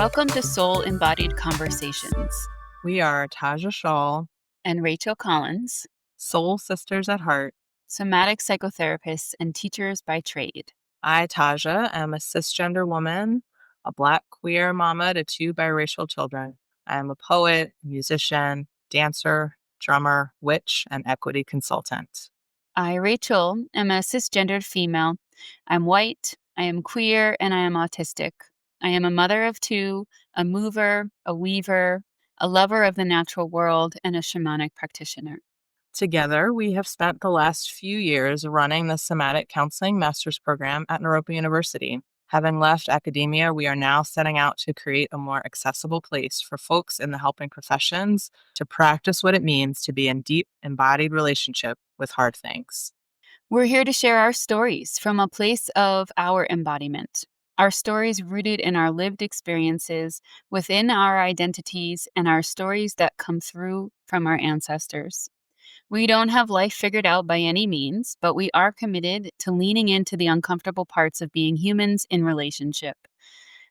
Welcome to Soul Embodied Conversations. We are Tajah Schall and Rachael Collins, soul sisters at heart, somatic psychotherapists and teachers by trade. I, Tajah, am a cisgender woman, a Black queer mama to two biracial children. I am a poet, musician, dancer, drummer, witch, and equity consultant. I, Rachael, am a cisgendered female. I'm white, I am queer, and I am autistic. I am a mother of two, a mover, a weaver, a lover of the natural world, and a shamanic practitioner. Together, we have spent the last few years running the Somatic Counseling Master's Program at Naropa University. Having left academia, we are now setting out to create a more accessible place for folks in the helping professions to practice what it means to be in deep, embodied relationship with hard things. We're here to share our stories from a place of our embodiment. Our stories rooted in our lived experiences within our identities and our stories that come through from our ancestors. We don't have life figured out by any means, but we are committed to leaning into the uncomfortable parts of being humans in relationship.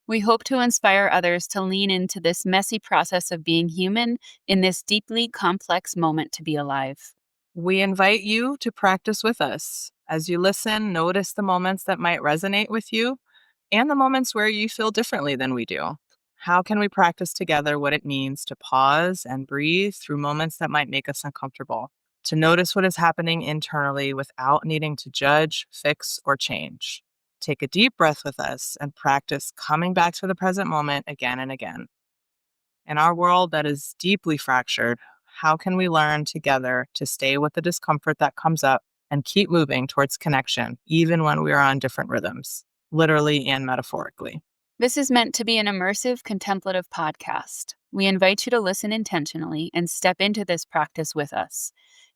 We hope to inspire others to lean into this messy process of being human in this deeply complex moment to be alive. We invite you to practice with us. As you listen, notice the moments that might resonate with you and the moments where you feel differently than we do. How can we practice together what it means to pause and breathe through moments that might make us uncomfortable? To notice what is happening internally without needing to judge, fix, or change. Take a deep breath with us and practice coming back to the present moment again and again. In our world that is deeply fractured, how can we learn together to stay with the discomfort that comes up and keep moving towards connection, even when we are on different rhythms, literally and metaphorically? This is meant to be an immersive, contemplative podcast. We invite you to listen intentionally and step into this practice with us.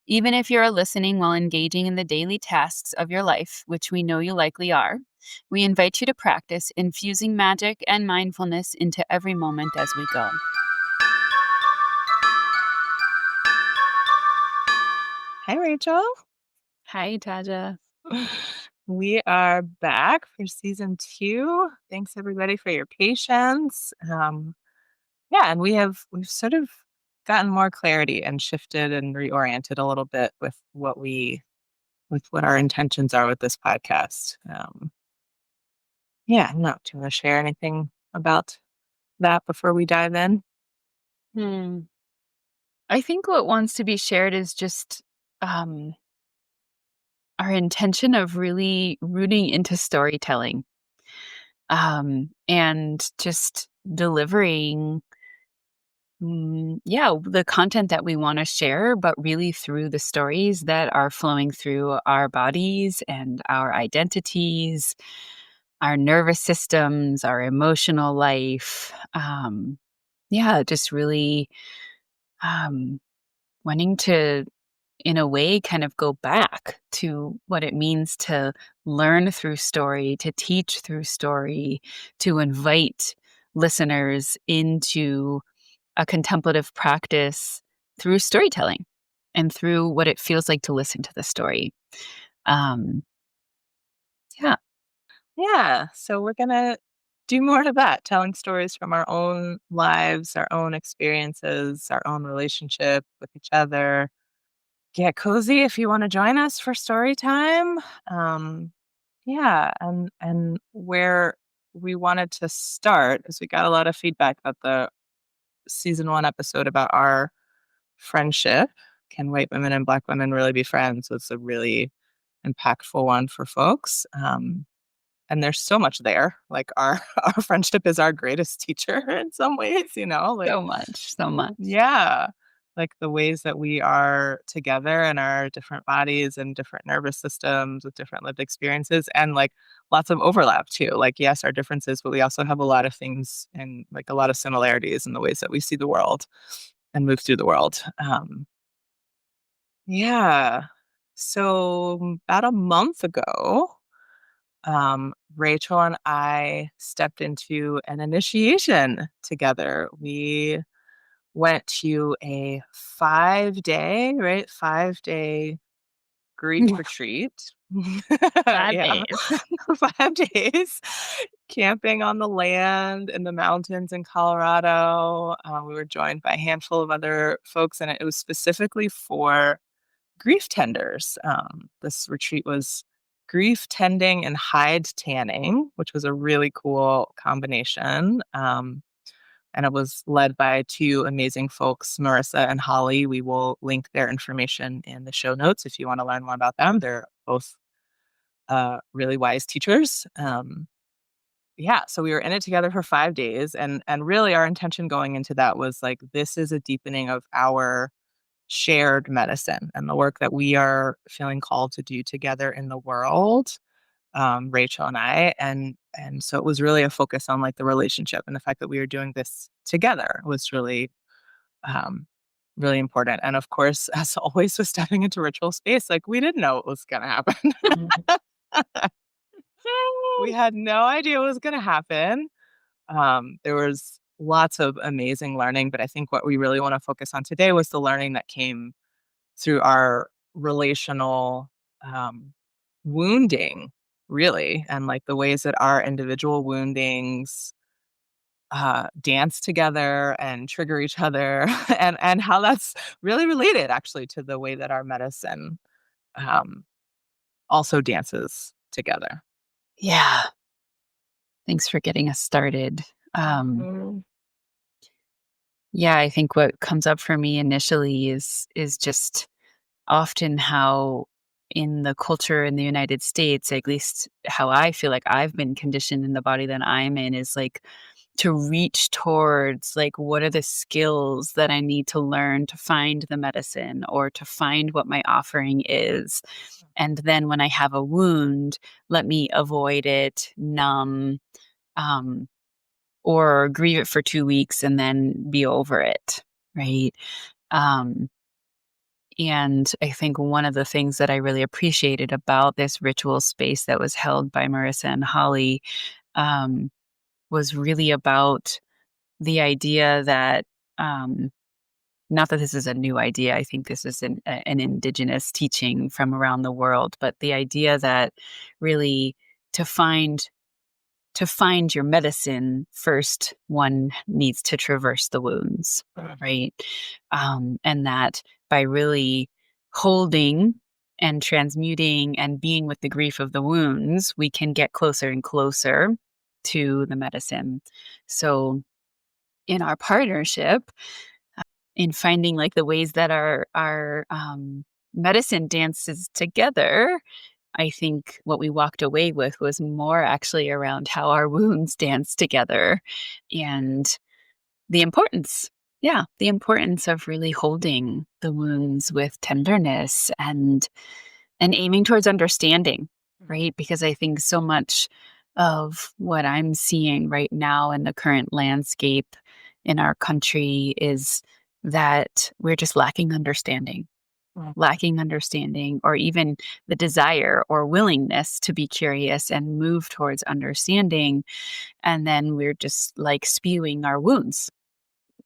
Even if you're listening while engaging in the daily tasks of your life, which we know you likely are, we invite you to practice infusing magic and mindfulness into every moment as we go. Hi, Rachael. Hi, Tajah. We are back for season 2. Thanks everybody for your patience. And we've sort of gotten more clarity and shifted and reoriented a little bit with what our intentions are with this podcast. Do you want to share anything about that before we dive in? I think what wants to be shared is just our intention of really rooting into storytelling, and just delivering the content that we want to share, but really through the stories that are flowing through our bodies and our identities, our nervous systems, our emotional life. Just really wanting to, in a way, kind of go back to what it means to learn through story, to teach through story, to invite listeners into a contemplative practice through storytelling and through what it feels like to listen to the story. So we're going to do more of that, telling stories from our own lives, our own experiences, our own relationship with each other. Get cozy if you want to join us for story time. And where we wanted to start is we got a lot of feedback about the season 1 episode about our friendship. Can white women and Black women really be friends? It's a really impactful one for folks. And there's so much there. Like our friendship is our greatest teacher in some ways, like So much. Yeah. Like the ways that we are together in our different bodies and different nervous systems with different lived experiences, and like lots of overlap too. Like, yes, our differences, but we also have a lot of things and like a lot of similarities in the ways that we see the world and move through the world. So about a month ago, Rachael and I stepped into an initiation together. We went to a 5-day grief retreat. 5 Yeah. days. 5 days camping on the land in the mountains in Colorado. We were joined by a handful of other folks, and it was specifically for grief tenders. This retreat was grief tending and hide tanning, which was a really cool combination. And it was led by two amazing folks, Marissa and Holly. We will link their information in the show notes if you want to learn more about them. They're both really wise teachers. Yeah, so we were in it together for 5 days, and really our intention going into that was like, this is a deepening of our shared medicine and the work that we are feeling called to do together in the world, Rachel and I, and so it was really a focus on like the relationship, and the fact that we were doing this together was really um, really important. And of course, as always with stepping into ritual space, like we didn't know what was going to happen. We had no idea what was going to happen. There was lots of amazing learning, but I think what we really want to focus on today was the learning that came through our relational wounding, really, and like the ways that our individual woundings dance together and trigger each other, and how that's really related actually to the way that our medicine um, also dances together. Yeah. Thanks for getting us started. Um, Mhm. yeah, I think what comes up for me initially is just often how in the culture in the United States, at least how I feel like I've been conditioned in the body that I'm in, is like to reach towards like what are the skills that I need to learn to find the medicine or to find what my offering is. And then when I have a wound, let me avoid it, numb, um, or grieve it for 2 weeks and then be over it, right? Um, and I think one of the things that I really appreciated about this ritual space that was held by Marissa and Holly, um, was really about the idea that, um, not that this is a new idea, I think this is an indigenous teaching from around the world, but the idea that really to find to find your medicine, first one needs to traverse the wounds, right? And that by really holding and transmuting and being with the grief of the wounds, we can get closer and closer to the medicine. So in our partnership, in finding like the ways that our medicine dances together, I think what we walked away with was more actually around how our wounds dance together and the importance. Yeah, the importance of really holding the wounds with tenderness and aiming towards understanding, right? Because I think so much of what I'm seeing right now in the current landscape in our country is that we're just lacking understanding, or even the desire or willingness to be curious and move towards understanding. And then we're just like spewing our wounds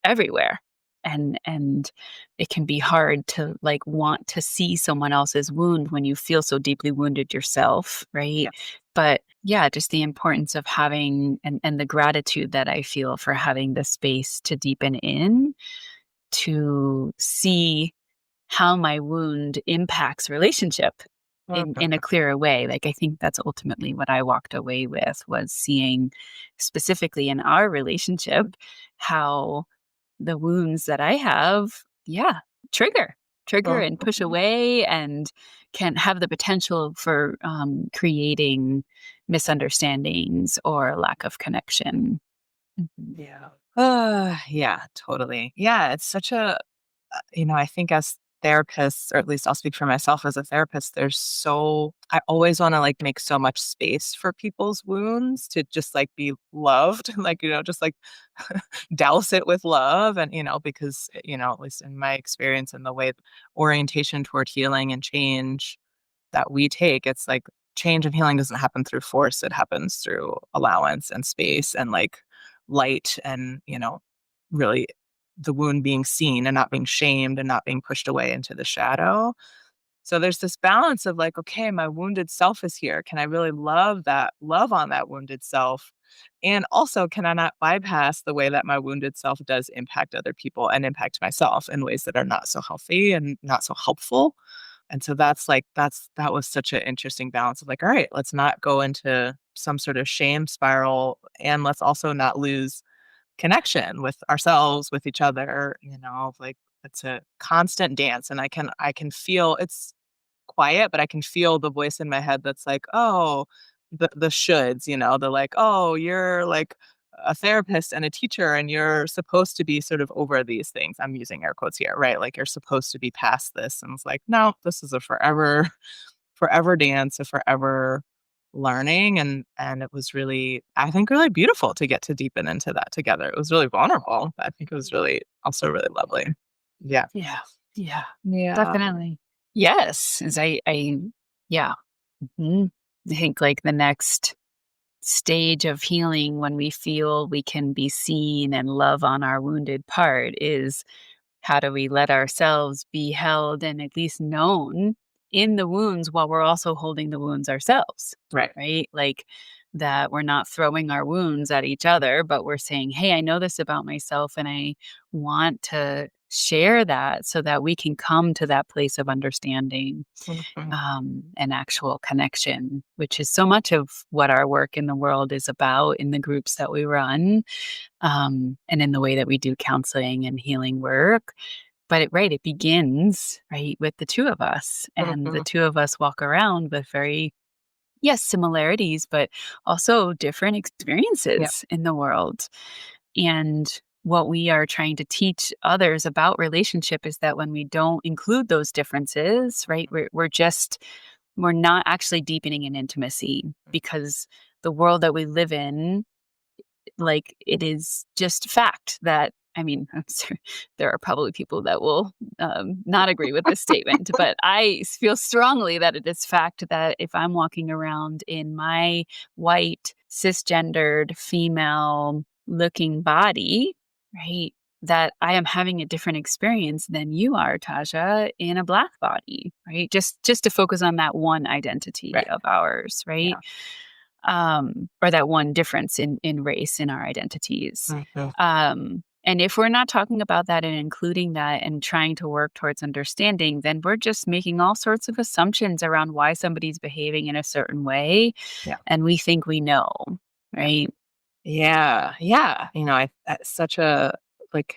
everywhere. And it can be hard to like want to see someone else's wound when you feel so deeply wounded yourself, right? Yes. But yeah, just the importance of having and the gratitude that I feel for having the space to deepen in, to see how my wound impacts relationship in a clearer way. Like, I think that's ultimately what I walked away with, was seeing specifically in our relationship how the wounds that I have, yeah, trigger and push away and can have the potential for creating misunderstandings or lack of connection. Mhm. Yeah. Yeah, totally. Yeah, it's such a I think as therapists, or at least I'll speak for myself as a therapist, I always want to like make so much space for people's wounds to just like be loved, like, just like douse it with love. And, because, at least in my experience and the way orientation toward healing and change that we take, it's like change and healing doesn't happen through force. It happens through allowance and space and like light and, really the wound being seen and not being shamed and not being pushed away into the shadow. So there's this balance of like, okay, my wounded self is here. Can I really love on that wounded self? And also, can I not bypass the way that my wounded self does impact other people and impact myself in ways that are not so healthy and not so helpful? And so that was such an interesting balance of like, all right, let's not go into some sort of shame spiral, and let's also not lose connection with ourselves, with each other, like it's a constant dance. And I can feel it's quiet, but I can feel the voice in my head that's like, oh, the shoulds, the like, oh, you're like a therapist and a teacher and you're supposed to be sort of over these things. I'm using air quotes here, right? Like you're supposed to be past this. And it's like, no, this is a forever dance, a forever learning. And it was really, I think, really beautiful to get to deepen into that together. It was really vulnerable, but I think it was really also really lovely. Yeah. Yeah. Yeah. Yeah. Definitely. Yes. As yeah. Mhm. I think like the next stage of healing when we feel we can be seen and love on our wounded part is how do we let ourselves be held and at least known in the wounds while we're also holding the wounds ourselves, Right. right? Like that we're not throwing our wounds at each other, but we're saying, hey, I know this about myself and I want to share that so that we can come to that place of understanding Mhm. and actual connection, which is so much of what our work in the world is about in the groups that we run and in the way that we do counseling and healing work. But it begins right with the two of us, and the Mhm. two of us walk around with very, yes, similarities, but also different Yeah. experiences in the world. And what we are trying to teach others about relationship is that when we don't include those differences, right, we're not actually deepening in intimacy because the world that we live in, like, it is just fact that I mean, I'm sure there are probably people that will not agree with this statement, but I feel strongly that it is fact that if I'm walking around in my white, cisgendered, female looking body, right, that I am having a different experience than you are, Tajah, in a Black body, right? Just to focus on that one identity Right. of ours, right? Yeah. Or that one difference in race in our identities. Mhm. And if we're not talking about that and including that and trying to work towards understanding, then we're just making all sorts of assumptions around why somebody's behaving in a certain way, Yeah. and we think we know, Yeah. right? Yeah. Yeah. That's such a like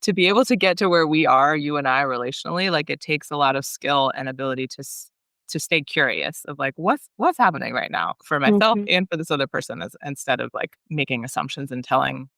to be able to get to where we are, you and I, relationally, like it takes a lot of skill and ability to stay curious of like what's happening right now for myself Mhm. and for this other person, instead of like making assumptions and telling.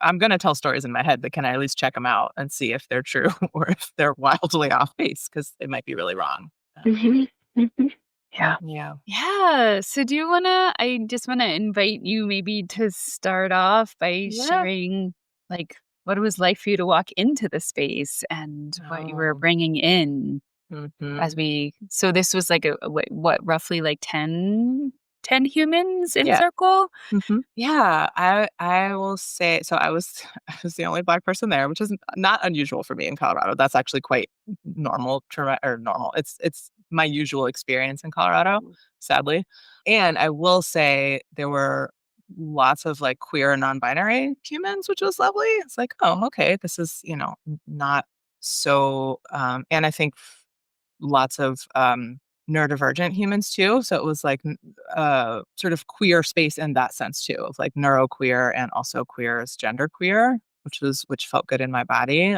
I'm going to tell stories in my head, but can I at least check them out and see if they're true or if they're wildly off base because it might be really wrong. Mhm. Mhm. Yeah. Yeah. Yeah. So I just wanna invite you maybe to start off by Yeah. sharing, like, what it was like for you to walk into the space and what you were Oh. bringing in as Mhm. so this was like what, roughly like 10 humans in Yeah. circle? Mhm. Yeah, I will say so I was the only Black person there, which is not unusual for me in Colorado. That's actually quite normal or normal. It's my usual experience in Colorado, sadly. And I will say there were lots of, like, queer and non-binary humans, which was lovely. It's like, "Oh, okay, this is, not so," and I think lots of, neurodivergent humans too. So it was like sort of queer space in that sense too, of like neuroqueer and also queer as genderqueer, which felt good in my body.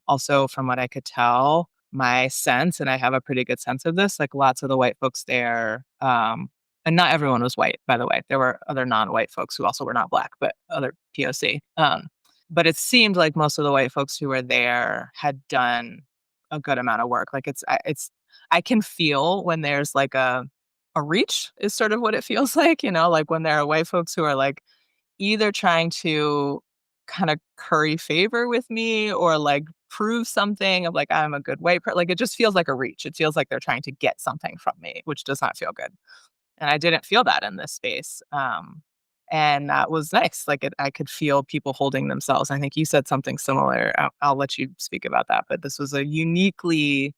Also, from what I could tell, my sense, and I have a pretty good sense of this, like lots of the white folks there, and not everyone was white, by the way. There were other non-white folks who also were not Black, but other POC. But it seemed like most of the white folks who were there had done a good amount of work. Like it's I can feel when there's like a reach is sort of what it feels like, like when there are white folks who are like either trying to kind of curry favor with me or like prove something of like I'm a good like it just feels like a reach. It feels like they're trying to get something from me, which does not feel good. And I didn't feel that in this space. And that was nice. Like I could feel people holding themselves. I think you said something similar. I'll let you speak about that, but this was a uniquely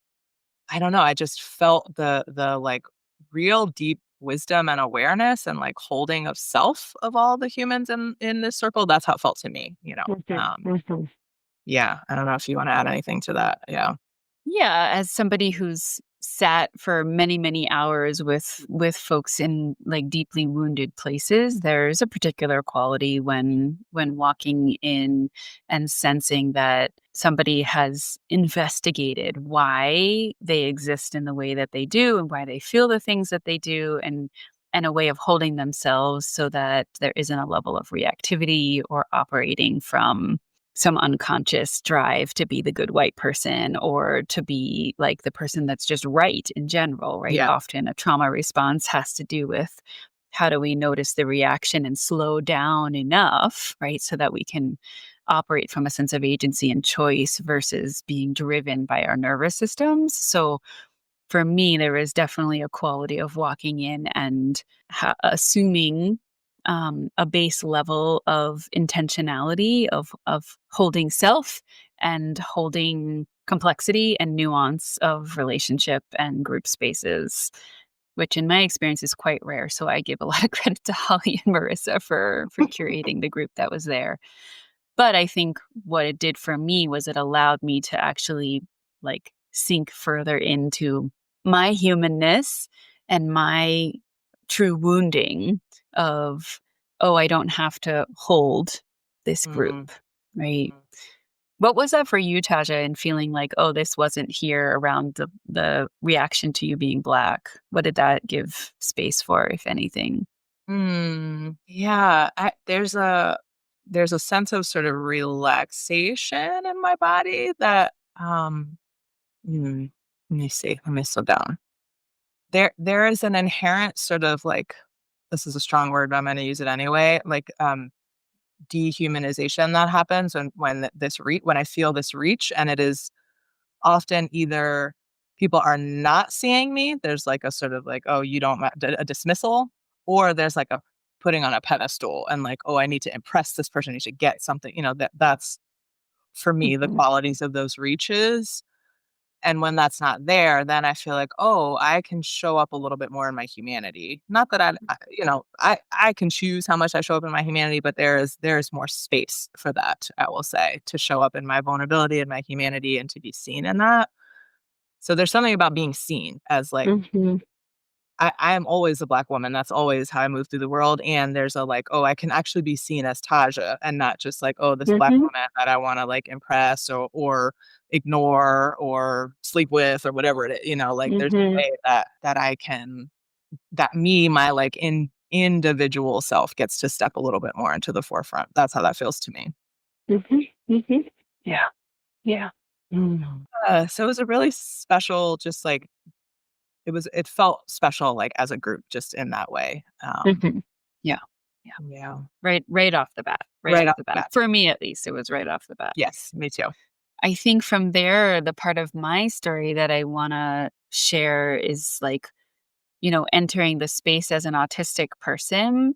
I don't know, I just felt the like real deep wisdom and awareness and like holding of self of all the humans in this circle. That's how it felt to me, you know. Mhm, mhm. Yeah, I don't know if you want to add anything to that. Yeah. Yeah, as somebody who's sat for many, many hours with folks in, like, deeply wounded places, there's a particular quality when walking in and sensing that somebody has investigated why they exist in the way that they do and why they feel the things that they do, and a way of holding themselves so that there isn't a level of reactivity or operating from some unconscious drive to be the good white person or to be like the person that's just right in general, right? Yeah. Often a trauma response has to do with how do we notice the reaction and slow down enough, right? So that we can operate from a sense of agency and choice versus being driven by our nervous systems. So for me, there is definitely a quality of walking in and assuming a base level of intentionality of holding self and holding complexity and nuance of relationship and group spaces, which in my experience is quite rare. So I give a lot of credit to Holly and Marissa for curating the group that was there. But I think what it did for me was it allowed me to actually, like, sink further into my humanness and my true wounding of, "Oh, I don't have to hold this group," Mhm. right? What was that for you, Taja, in feeling like, "Oh, this wasn't here around the reaction to you being Black?" What did that give space for, if anything? Yeah, there's a sense of sort of relaxation in my body that mm, let me see. Let me slow down. There is an inherent sort of like, this is a strong word, but I'm going to use it anyway. Like dehumanization that happens when I feel this reach, and it is often either people are not seeing me, there's like a sort of like, "Oh, you don't ma," a dismissal, or there's like a putting on a pedestal and like, "Oh, I need to impress this person, I need to get something," that's for me, the Mhm, qualities of those reaches, and when that's not there, then I feel like, "Oh, I can show up a little bit more in my humanity." Not that I can choose how much I show up in my humanity, but there is more space for that, I will say, to show up in my vulnerability and my humanity and to be seen in that. So there's something about being seen as like mhm, I am always a Black woman. That's always how I move through the world. And there's a like, oh, I can actually be seen as Tajah and not just like, oh, this Black mhm, woman that I want to like impress or ignore or sleep with or whatever it is. Like there's a mhm, way that I can that me, my like individual self gets to step a little bit more into the forefront. That's how that feels to me. mhm, mhm. Yeah, yeah. Mm. So it was a really special, just like it felt special, like, as a group just in that way. Mhm. Yeah, yeah. Yeah. Right off the bat, right Right off off the the bat. bat. For me, at least, it was right off the bat. Yes, me too. I think from there, the part of my story that I wanna share is, like, entering the space as an autistic person.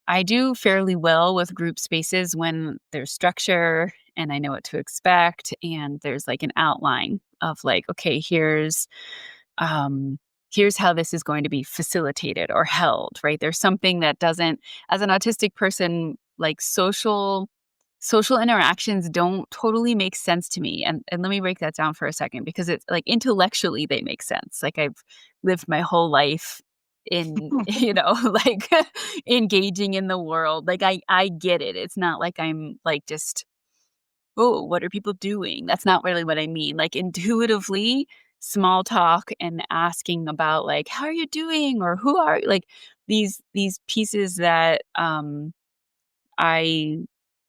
I do fairly well with group spaces when there's structure and I know what to expect and there's, like, an outline of, like, okay, um, here's how this is going to be facilitated or held, right? There's something that doesn't, as an autistic person, like social interactions don't totally make sense to me. And let me break that down for a second because it's like intellectually they make sense. Like I've lived my whole life in, like engaging in the world. Like I get it. It's not like I'm like just, "Oh, what are people doing?" That's not really what I mean. Like, intuitively, small talk and asking about, like, "How are you doing?" or "Who are you?" Like, these pieces that, I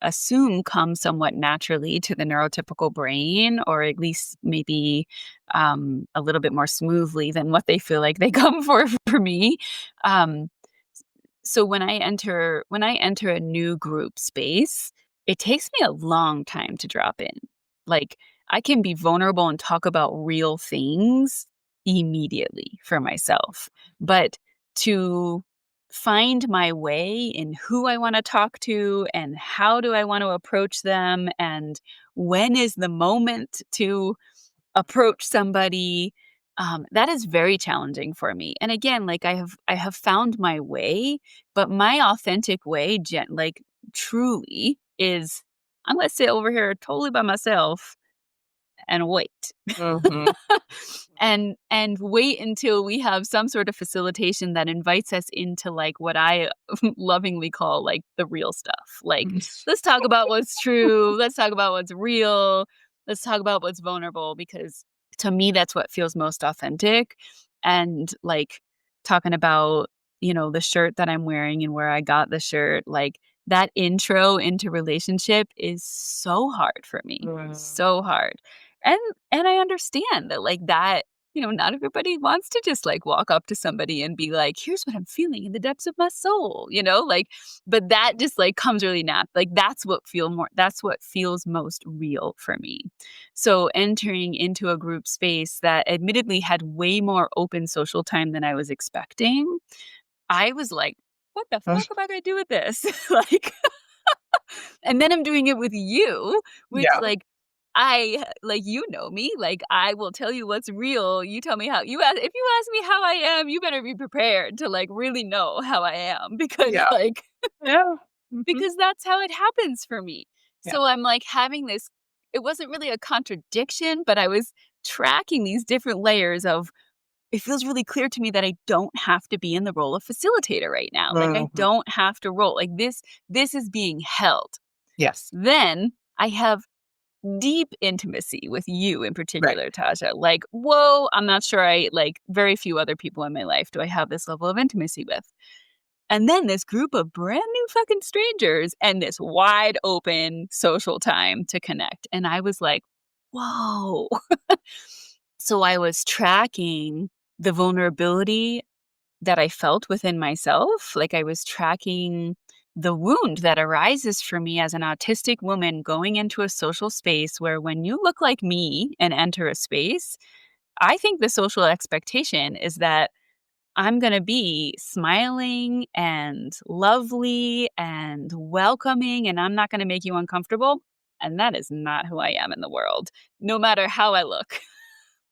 assume come somewhat naturally to the neurotypical brain, or at least maybe, a little bit more smoothly than what they feel like they come for me. Um, so when I enter a new group space, it takes me a long time to drop in. Like, I can be vulnerable and talk about real things immediately for myself. But to find my way in who I want to talk to and how do I want to approach them and when is the moment to approach somebody, that is very challenging for me. And again, like I have found my way, but my authentic way, like truly is I'm going to sit over here totally by myself and wait. Mhm. And wait until we have some sort of facilitation that invites us into like what I lovingly call like the real stuff. Like, let's talk about what's true. Let's talk about what's real. Let's talk about what's vulnerable because to me that's what feels most authentic. And like talking about, the shirt that I'm wearing and where I got the shirt, like that intro into relationship is so hard for me. Mm. So hard. And and I understand that like that, not everybody wants to just like walk up to somebody and be like, here's what I'm feeling in the depths of my soul, like, but that just like comes really like that's what feels most real for me. So entering into a group space that admittedly had way more open social time than I was expecting, I was like, what the fuck am I gonna do with this? Like, and then I'm doing it with you, which Yeah. like like me, like I will tell you what's real. You tell me how you ask if you ask me how I am, you better be prepared to like really know how I am because Yeah. like Yeah. Mhm. because that's how it happens for me. Yeah. So I'm like having this it wasn't really a contradiction, but I was tracking these different layers of it feels really clear to me that I don't have to be in the role of facilitator right now. Like I Mhm. don't have to roll. Like this is being held. Yes. Then I have deep intimacy with you in Right. particular, Tajah. Like, whoa, I'm not sure like very few other people in my life do I have this level of intimacy with. And then this group of brand new fucking strangers and this wide open social time to connect. And I was like, whoa. So I was tracking the vulnerability that I felt within myself. Like I was tracking the wound that arises for me as an autistic woman going into a social space where when you look like me and enter a space, I think the social expectation is that I'm going to be smiling and lovely and welcoming, and I'm not going to make you uncomfortable. And that is not who I am in the world, no matter how I look.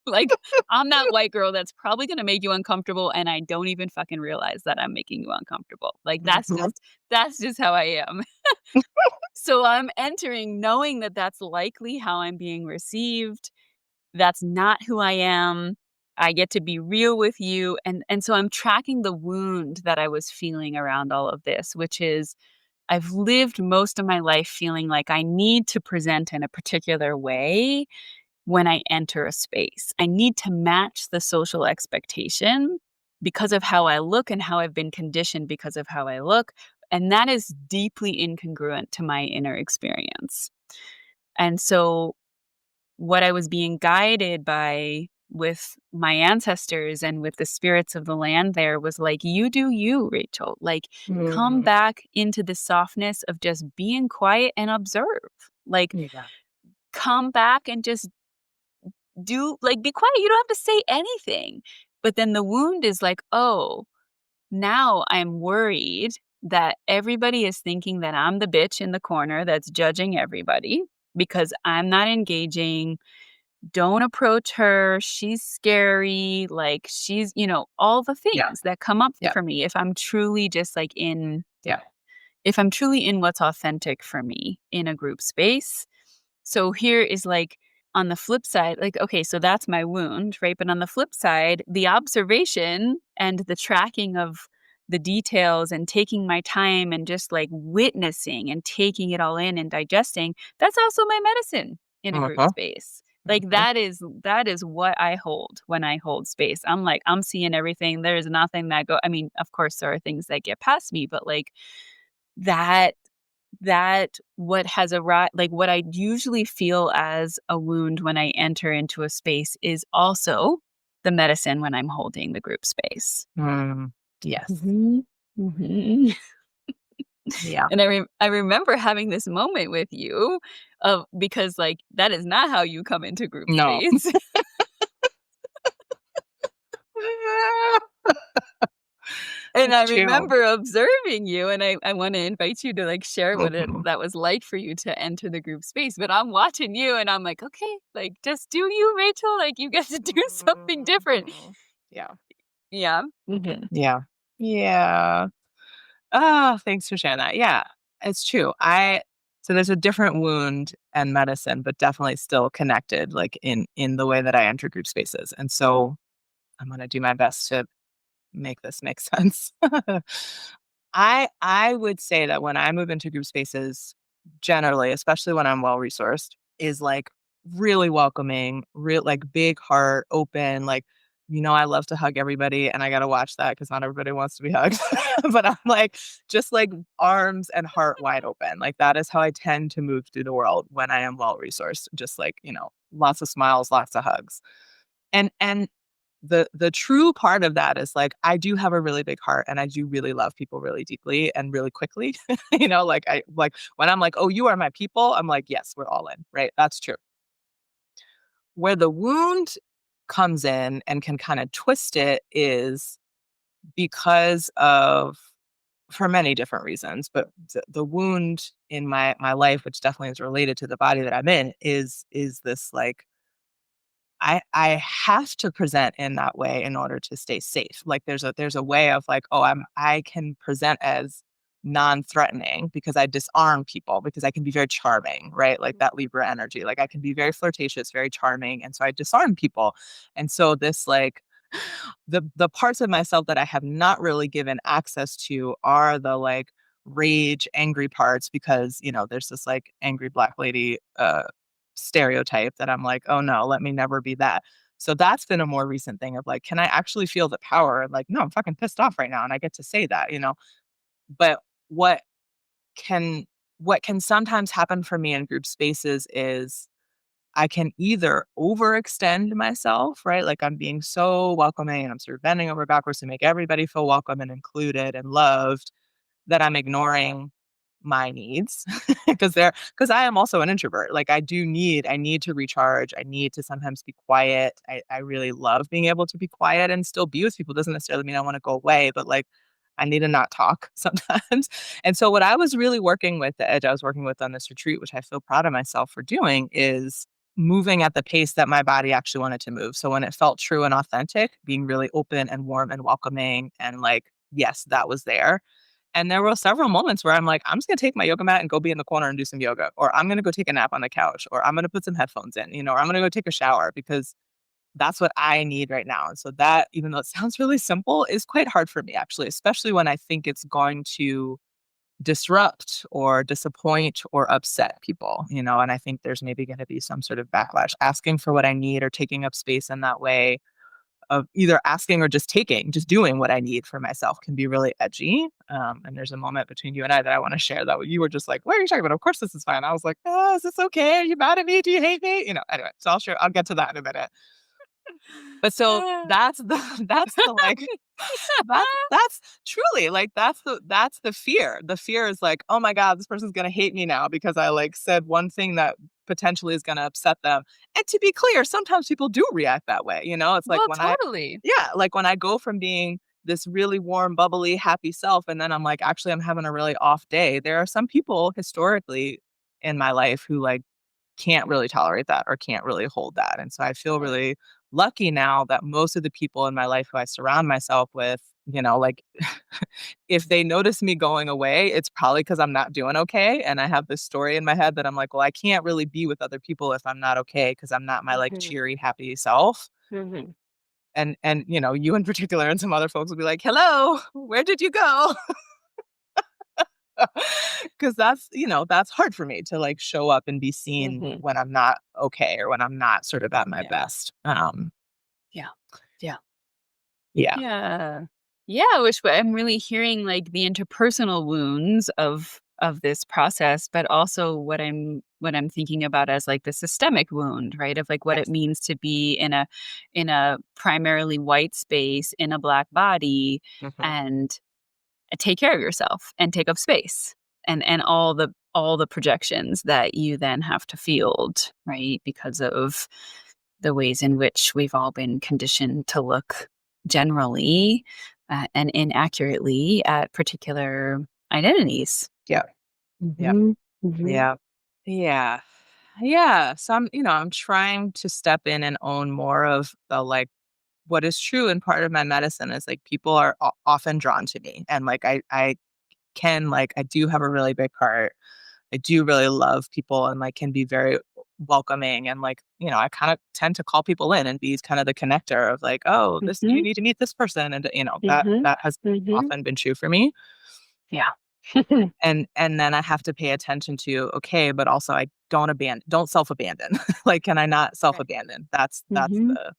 Like, I'm that white girl that's probably gonna make you uncomfortable, and I don't even fucking realize that I'm making you uncomfortable. Like, Mhm. that's just how I am. So I'm entering knowing that that's likely how I'm being received. That's not who I am. I get to be real with you, and so I'm tracking the wound that I was feeling around all of this, which is I've lived most of my life feeling like I need to present in a particular way when I enter a space. I need to match the social expectation because of how I look and how I've been conditioned because of how I look. And that is deeply incongruent to my inner experience. And so, what I was being guided by with my ancestors and with the spirits of the land there was like, you do you, Rachel. Like, come Mm. back into the softness of just being quiet and observe. Like, Yeah. come back and just be quiet. You don't have to say anything. But then the wound is like, oh, now I'm worried that everybody is thinking that I'm the bitch in the corner that's judging everybody because I'm not engaging. Don't approach her. She's scary. Like she's, all the Yeah. things that come up Yeah. for me if I'm truly just like Yeah. if I'm truly in what's authentic for me in a group space. So here is like on the flip side, like, okay, so that's my wound, right? But on the flip side, the observation and the tracking of the details and taking my time and just like witnessing and taking it all in and digesting, that's also my medicine in a group Mhm. space. Like Mhm. that is what I hold when I hold space. I'm like, I'm seeing everything. There's nothing that I mean, of course there are things that get past me, but like that what has arrived like, what I usually feel as a wound when I enter into a space is also the medicine when I'm holding the group space. Mm. Yes. Mhm. Mhm. Yeah. And I remember having this moment with you of because, like, that is not how you come into group No. space. And I True. remember observing you, and I want to invite you to like share what Mhm. that was like for you to enter the group space. But I'm watching you and I'm like, okay, like just do you, Rachel. Like you get to do something different. Mhm. Yeah. Yeah. Yeah. Yeah. Oh, thanks for sharing that. Yeah, it's true. So there's a different wound and medicine, but definitely still connected, like in the way that I enter group spaces. And so I'm gonna do my best to make this make sense. I would say that when I move into group spaces, generally, especially when I'm well resourced, is like really welcoming, real like big heart, open, like I love to hug everybody and I gotta watch that because not everybody wants to be hugged. But I'm like just like arms and heart wide open. Like that is how I tend to move through the world when I am well resourced. Just like, lots of smiles, lots of hugs. And the true part of that is like I do have a really big heart and I do really love people really deeply and really quickly. Like I like when I'm like, "Oh, you are my people." I'm like, "Yes, we're all in." Right? That's true. Where the wound comes in and can kind of twist it is because of for many different reasons, but the wound in my life, which definitely is related to the body that I'm in, is this like I have to present in that way in order to stay safe. Like there's a way of like, oh, I can present as non-threatening because I disarm people because I can be very charming, right? Like that Libra energy. Like I can be very flirtatious, very charming. And so I disarm people. And so this like the parts of myself that I have not really given access to are the like rage, angry parts because, there's this like angry black lady stereotype that I'm like, "Oh no, let me never be that." So that's been a more recent thing of like, can I actually feel the power? Like, no, I'm fucking pissed off right now and I get to say that. But what can what can sometimes happen for me in group spaces is I can either overextend myself, right? Like I'm being so welcoming and I'm sort of bending over backwards to make everybody feel welcome and included and loved that I'm ignoring my needs because I am also an introvert. Like I need to recharge. I need to sometimes be quiet. I really love being able to be quiet and still be with people. Doesn't necessarily mean I want to go away, but like I need to not talk sometimes. And so what I was really working with, the edge I was working with on this retreat, which I feel proud of myself for doing, is moving at the pace that my body actually wanted to move. So when it felt true and authentic, being really open and warm and welcoming and like, yes, that was there. And there were several moments where I'm like, I'm just gonna take my yoga mat and go be in the corner and do some yoga, or I'm gonna go take a nap on the couch, or I'm gonna put some headphones in, or I'm gonna go take a shower because that's what I need right now. And so that, even though it sounds really simple, is quite hard for me actually, especially when I think it's going to disrupt or disappoint or upset people. And I think there's maybe going to be some sort of backlash. Asking for what I need or taking up space in that way of either asking or just taking, just doing what I need for myself can be really edgy. And there's a moment between you and I that I want to share that you were just like, what are you talking about? Of course this is fine. I was like, oh, is this okay? Are you mad at me? Do you hate me? Anyway, so I'll get to that in a minute. But so that's the like that's truly like that's the fear. The fear is like, oh my God, this person's gonna hate me now because I like said one thing that potentially is gonna upset them. And to be clear, sometimes people do react that way. It's like Well, when totally. like when I go from being this really warm, bubbly, happy self, and then I'm like, actually, I'm having a really off day. There are some people historically in my life who like can't really tolerate that or can't really hold that. And so I feel Right. really lucky now that most of the people in my life who I surround myself with, like if they notice me going away, it's probably because I'm not doing okay. And I have this story in my head that I'm like, well, I can't really be with other people if I'm not okay because I'm not my like Mhm. cheery, happy self. Mhm. And you in particular and some other folks will be like, hello, where did you go? Because that's hard for me to like show up and be seen Mhm. when I'm not okay or when I'm not sort of at my Yeah. best. Yeah. Yeah. Yeah. Yeah. Yeah, which I'm really hearing like the interpersonal wounds of this process, but also what I'm thinking about as like the systemic wound, right? Of like what it Yes. means to be in a primarily white space in a black body Mhm. and take care of yourself and take up space and all the projections that you then have to field, right? Because of the ways in which we've all been conditioned to look generally and inaccurately at particular identities. Yeah. Yeah. Mhm. Mhm. Yeah. Yeah. Yeah. So I'm trying to step in and own more of the like what is true and part of my medicine is like people are often drawn to me and like I can like I do have a really big heart. I do really love people and like can be very welcoming and like, I kind of tend to call people in and be kind of the connector of like, oh, this you Mhm. need to meet this person and that Mhm. that has Mhm. often been true for me. Yeah. And then I have to pay attention to, okay, but also I don't self-abandon. Like, can I not Right. self-abandon? That's Mhm. the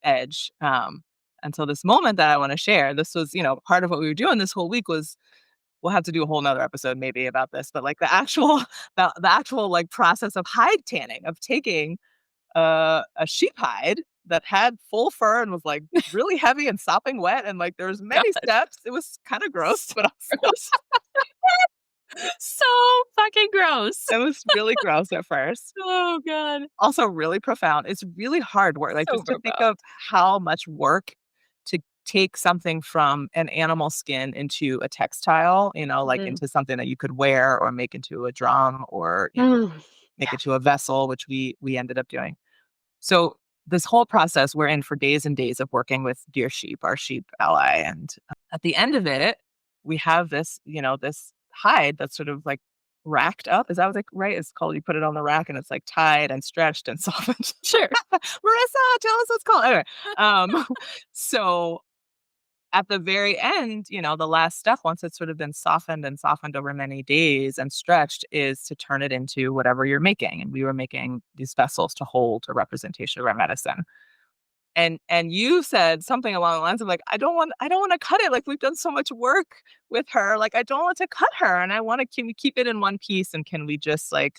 edge. And so this moment that I want to share, this was, part of what we were doing this whole week was we'll have to do a whole nother episode maybe about this, but like the actual the actual like process of hide tanning, of taking a sheep hide that had full fur and was like really heavy and sopping wet and like there was many God. steps. It was kind of gross, So but also gross. So fucking gross. it was really gross at first. Oh god. Also really profound. It's really hard work. Like So just to think profound. of how much work to take something from an animal skin into a textile, like Mhm. into something that you could wear or make into a drum or, Mm. make Yeah. it to a vessel, which we ended up doing. So this whole process we're in for days and days of working with Dear Sheep, our sheep ally. And at the end of it, we have this, this hide that's sort of like racked up. Is that like right? It's called you put it on the rack and it's like tied and stretched and softened. Sure. Marissa, tell us what's called. Anyway, um, so at the very end, the last step, once it's sort of been softened over many days and stretched, is to turn it into whatever you're making. And we were making these vessels to hold a representation of our medicine. And you said something along the lines of like, I don't want to cut it. Like we've done so much work with her. Like I don't want to cut her. And I want to can we keep it in one piece and can we just like,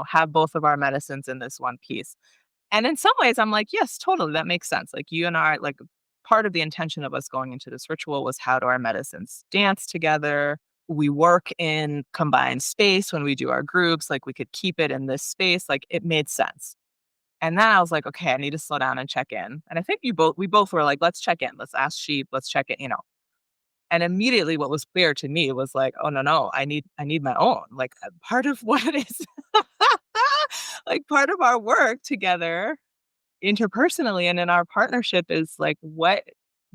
have both of our medicines in this one piece? And in some ways, I'm like, yes, totally. That makes sense. Like you and I, like part of the intention of us going into this ritual was how do our medicines dance together? We work in combined space when we do our groups. Like we could keep it in this space. Like it made sense. And then I was like, okay, I need to slow down and check in. And I think we both were like, let's check in. Let's ask sheep. Let's check it. And immediately, what was clear to me was like, oh no, I need my own. Like part of what it is, like part of our work together interpersonally and in our partnership is like what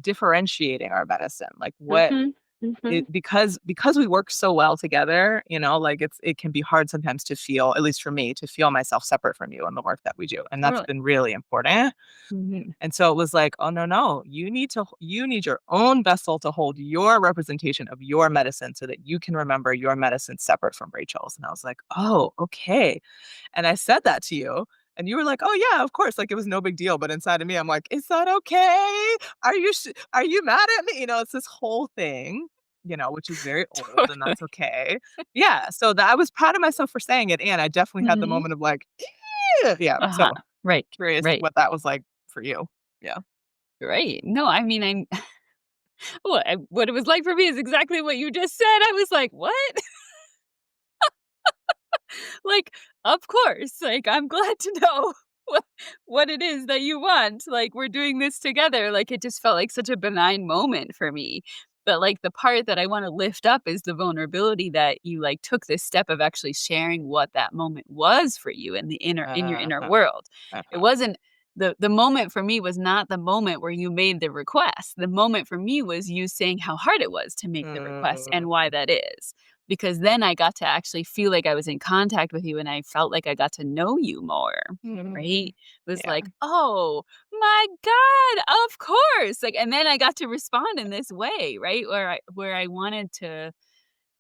differentiating our medicine, like what Mhm. Mhm. it because we work so well together, like it can be hard sometimes to feel, at least for me, to feel myself separate from you and the work that we do. And that's Totally. been really important. Mhm. And so it was like, oh no, you need your own vessel to hold your representation of your medicine so that you can remember your medicine separate from Rachel's. And I was like, oh, okay. And I said that to you. And you were like, "Oh yeah, of course." Like it was no big deal. But inside of me, I'm like, "Is that okay? Are you mad at me?" It's this whole thing, which is very old, and Totally. that's okay. Yeah. So that I was proud of myself for saying it, and I definitely had the Mhm. moment of like, yeah. Uh-huh. So Right. curious Right. what that was like for you. Yeah. Right. No, I mean, what it was like for me is exactly what you just said. I was like, "What?" Like, of course, like, I'm glad to know what what it is that you want. Like, we're doing this together. Like, it just felt like such a benign moment for me. But, like, the part that I wanna lift up is the vulnerability that you, like, took this step of actually sharing what that moment was for you in your inner Uh-huh. world. It Uh-huh. wasn't the moment for me was not the moment where you made the request. The moment for me was you saying how hard it was to make the request and why Mm, that is. Because then I got to actually feel like I was in contact with you and I felt like I got to know you more, right? mm. It was Yeah. like, "Oh my god, of course!" Like, and then I got to respond in this way, right? Where I wanted to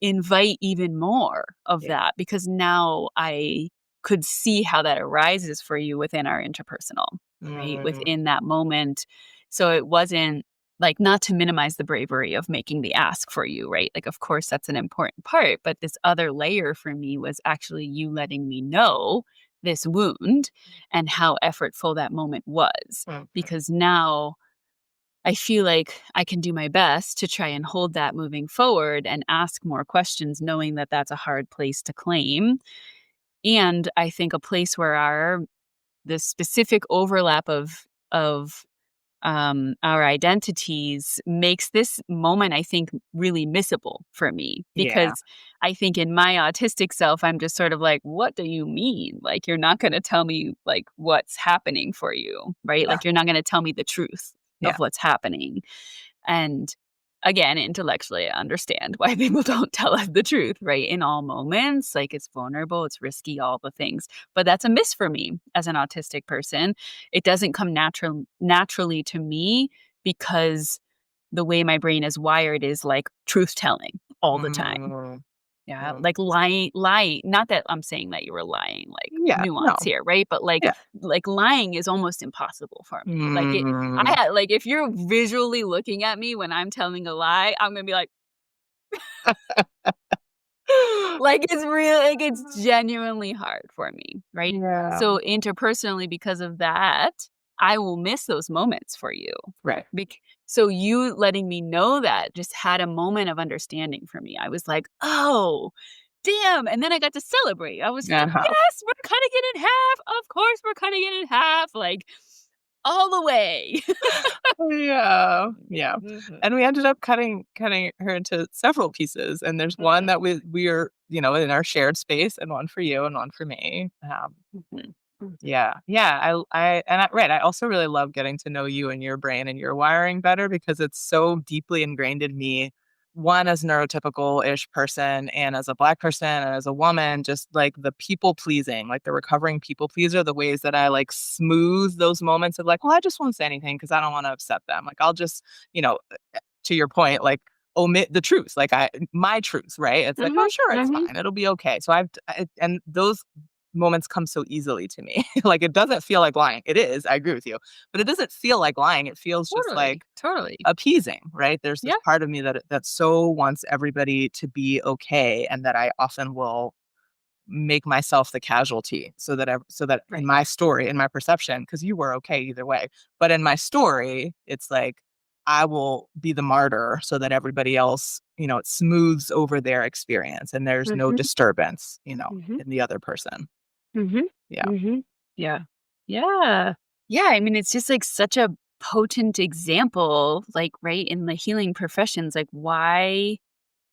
invite even more of Yeah. that because now I could see how that arises for you within our interpersonal, right? Mm, Within that moment. So it wasn't like not to minimize the bravery of making the ask for you, right? Like, of course, that's an important part. But this other layer for me was actually you letting me know this wound and how effortful that moment was. mhm. Because now I feel like I can do my best to try and hold that moving forward and ask more questions, knowing that that's a hard place to claim. And I think a place where our the specific overlap of our identities makes this moment, I think, really missable for me, Yeah. because I think in my autistic self, I'm just sort of like, what do you mean? Like, you're not going to tell me like what's happening for you, right? Yeah. Like, you're not going to tell me the truth Yeah. of what's happening. And again, intellectually, I understand why people don't tell us the truth, right? In all moments, like, it's vulnerable, it's risky, all the things. But that's a miss for me as an autistic person. It doesn't come naturally to me, because the way my brain is wired is like truth telling all the time. Mm, Yeah, mm. like lying. Not that I'm saying that you were lying, like Yeah. nuance No. here, right? But Yeah. like lying is almost impossible for me. Mm. Like, if you're visually looking at me when I'm telling a lie, I'm gonna be like it's real, like it's genuinely hard for me, right? Yeah. So interpersonally, because of that, I will miss those moments for you. Right. So you letting me know that just had a moment of understanding for me. I was like, "Oh, damn." And then I got to celebrate. I was like, Uh-huh. "Yes, we're cutting it in half. Of course we're cutting it in half." Like, all the way. Yeah, yeah, Mhm. and we ended up cutting her into several pieces, and there's one Mhm. that we are, in our shared space, and one for you and one for me. Mhm. Mhm. Yeah, yeah, I also really love getting to know you and your brain and your wiring better because it's so deeply ingrained in me, one, as a neurotypical-ish person and as a Black person and as a woman, just, like, the people pleasing, like, the recovering people pleaser, the ways that I, like, smooth those moments of, like, "Well, I just won't say anything because I don't wanna upset them." Like, I'll just, you know, to your point, like, omit the truth, like, my truth, right? It's like, "Oh, Mhm. sure, it's Mhm. fine, it'll be okay." So and those moments come so easily to me. Like, it doesn't feel like lying. It is, I agree with you, but it doesn't feel like lying. It feels just Totally. like Totally. appeasing, right? There's this Yeah. part of me that so wants everybody to be okay, and that I often will make myself the casualty so that in Right. my story, in my perception, because you were okay either way, but in my story, it's like I will be the martyr so that everybody else, it smooths over their experience and there's no Mhm. disturbance, Mhm. in the other person. Mhm. Yeah. Mhm. Yeah. Yeah. Yeah, I mean, it's just, like, such a potent example, like, right, in the healing professions, like, why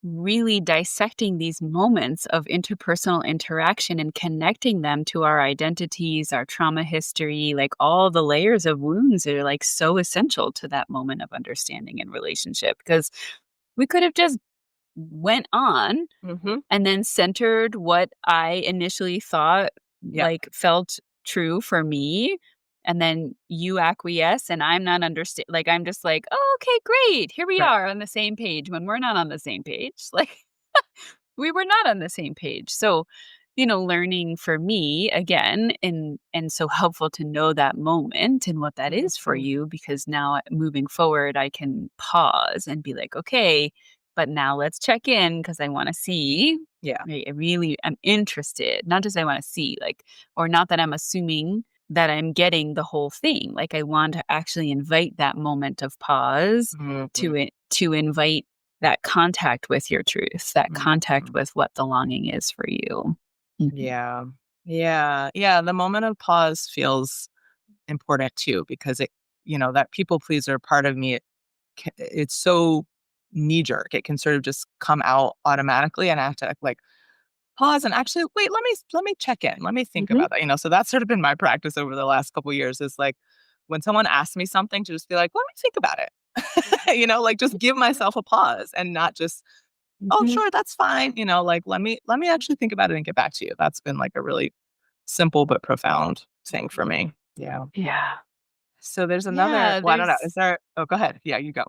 really dissecting these moments of interpersonal interaction and connecting them to our identities, our trauma history, like, all the layers of wounds are, like, so essential to that moment of understanding and relationship, because we could have just went on Mhm. and then centered what I initially thought, Yeah. like, felt true for me, and then you acquiesce, and I'm not understand, like, I'm just like, "Oh, okay, great. Here we Right. are on the same page," when we're not on the same page. Like, we were not on the same page. So, learning for me again, and so helpful to know that moment and what that is for Mhm. you, because now moving forward, I can pause and be like, okay, but now let's check in, because I want to see. Yeah. Right, I really am interested, not just I want to see, like, or not that I'm assuming that I'm getting the whole thing. Like, I want to actually invite that moment of pause, Mhm. to invite that contact with your truth, that contact Mhm. with what the longing is for you. Mhm. Yeah. Yeah. Yeah, the moment of pause feels important too because that people pleaser part of me, it's so knee jerk. It can sort of just come out automatically and I have to like pause and actually wait, let me check in. Let me think Mhm. about that. So that's sort of been my practice over the last couple years is like when someone asks me something to just be like, let me think about it. Like just give myself a pause and not just, oh Mhm. sure, that's fine. Like let me actually think about it and get back to you. That's been like a really simple but profound thing for me. Yeah. Yeah. So there's another, Yeah, well, I don't know. there's Is there, oh, go ahead. Yeah, you go.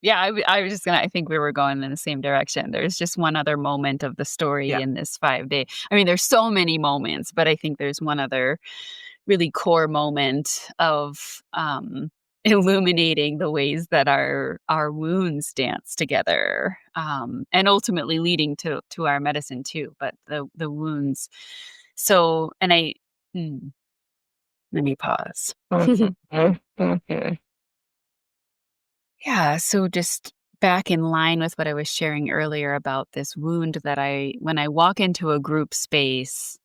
yeah, I was just gonna, I think we were going in the same direction. There's just one other moment of the story Yeah. in this 5 day. I mean, there's so many moments, but I think there's one other really core moment of, illuminating the ways that our wounds dance together, and ultimately leading to our medicine too, but the wounds. So, and let me pause. Mhm, mhm. Yeah, so just back in line with what I was sharing earlier about this wound, that when I walk into a group space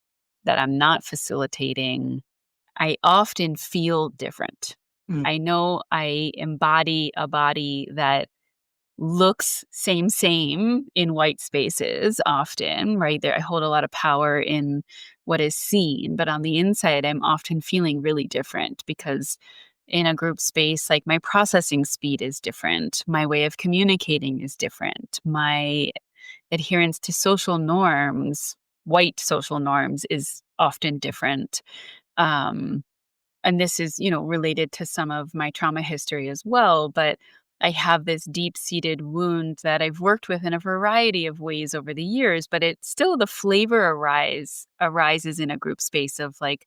that I'm not facilitating, I often feel different. Mm. I know I embody a body that looks same in white spaces often, right? There I hold a lot of power in what is seen, but on the inside I'm often feeling really different because in a group space, like my processing speed is different, my way of communicating is different, my adherence to social norms, white social norms, is often different. Um, and this is, related to some of my trauma history as well, but I have this deep-seated wound that I've worked with in a variety of ways over the years, but it's still the flavor arises in a group space of like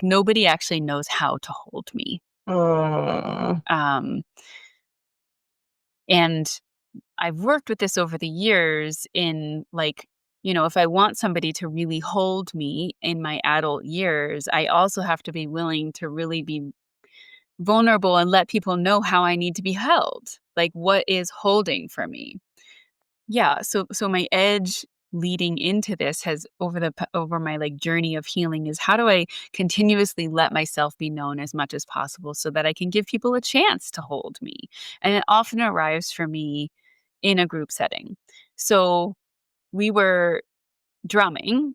nobody actually knows how to hold me. Oh. Um, and I've worked with this over the years in if I want somebody to really hold me in my adult years, I also have to be willing to really be vulnerable and let people know how I need to be held. Like what is holding for me. Yeah, so my edge leading into this has over my journey of healing is how do I continuously let myself be known as much as possible so that I can give people a chance to hold me. And it often arrives for me in a group setting. So we were drumming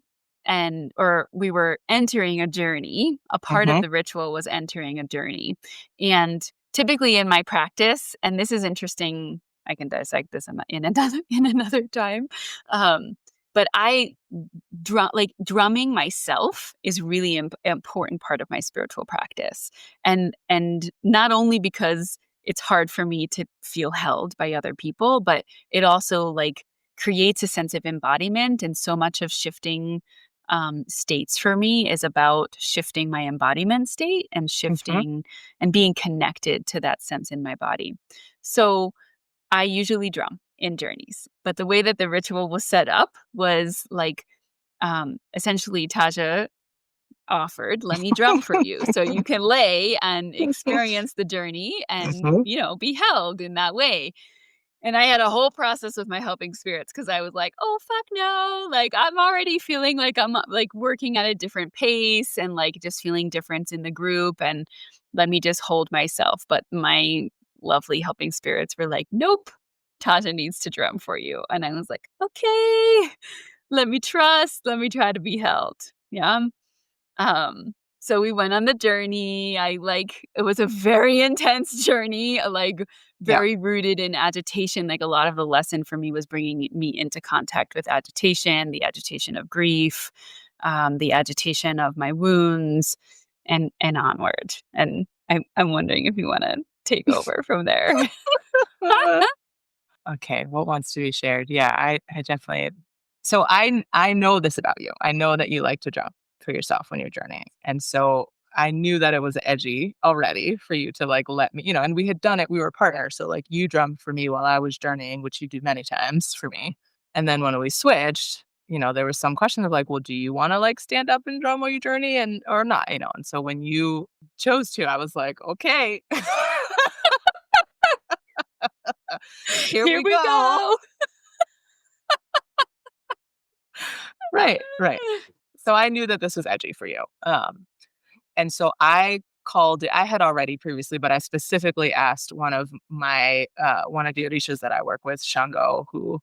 or we were entering a journey. A part of Mhm. the ritual was entering a journey. And typically in my practice, and this is interesting, I can dissect this in another time. Um, but drumming myself is really important part of my spiritual practice. And not only because it's hard for me to feel held by other people, but it also creates a sense of embodiment. And so much of shifting states for me is about shifting my embodiment state and Mhm. shifting and being connected to that sense in my body. So I usually drum in journeys, but the way that the ritual was set up was essentially Tajah offered, let me drum for you so you can lay and experience the journey and, Mhm. be held in that way. And I had a whole process with my helping spirits because I was like, "Oh, fuck no." Like, I'm already feeling like I'm, working at a different pace and, just feeling different in the group, and let me just hold myself. But my lovely helping spirits were like, "Nope, Tasha needs to drum for you." And I was like, "Okay, let me trust. Let me try to be held." Yeah. So we went on the journey. It was a very intense journey, Yeah. very rooted in agitation. Like a lot of the lesson for me was bringing me into contact with agitation, the agitation of grief, the agitation of my wounds, and onward. And I'm wondering if you want to take over from there. Okay, what wants to be shared? Yeah, I definitely. So I know this about you. I know that you like to drum for yourself when you're journeying, and so I knew that it was edgy already for you to let me, and we had done it. We were partners, so you drummed for me while I was journeying, which you do many times for me. And then when we switched, there was some question of well, do you want to stand up and drum while you journey and or not, And so when you chose to, I was like, okay, here Here we we go. go. Right, right. So I knew that this was edgy for you. And so I called it, I had already previously, but I specifically asked one of the Orishas that I work with, Shango, who